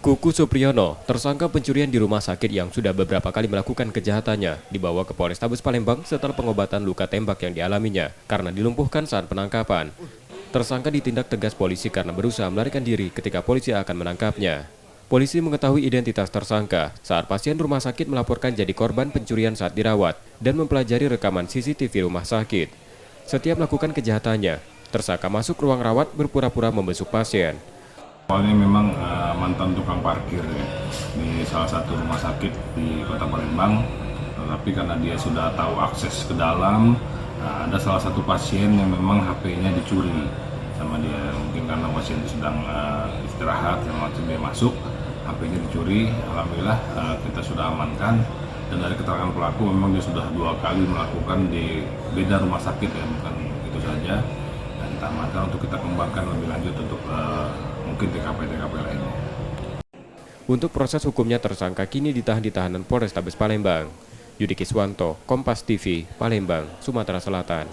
Kuku Supriyono, tersangka pencurian di rumah sakit yang sudah beberapa kali melakukan kejahatannya, dibawa ke Polrestabes Palembang setelah pengobatan luka tembak yang dialaminya karena dilumpuhkan saat penangkapan. Tersangka ditindak tegas polisi karena berusaha melarikan diri ketika polisi akan menangkapnya. Polisi mengetahui identitas tersangka saat pasien rumah sakit melaporkan jadi korban pencurian saat dirawat dan mempelajari rekaman CCTV rumah sakit. Setiap melakukan kejahatannya, tersangka masuk ruang rawat berpura-pura membesuk pasien. Awalnya memang mantan tukang parkir ya, di salah satu rumah sakit di Kota Palembang, tetapi karena dia sudah tahu akses ke dalam, ada salah satu pasien yang memang HP-nya dicuri sama dia. Mungkin karena pasien sedang istirahat, yang waktu dia masuk, HP-nya dicuri. Alhamdulillah kita sudah amankan, dan dari keterangan pelaku memang dia sudah 2 kali melakukan di beda rumah sakit ya, bukan itu saja. Dan kita amankan untuk kita kembangkan lebih lanjut untuk mungkin TKP-TKP lainnya. Untuk proses hukumnya tersangka kini ditahan di tahanan Polrestabes Palembang. Yudi Kiswanto, Kompas TV, Palembang, Sumatera Selatan.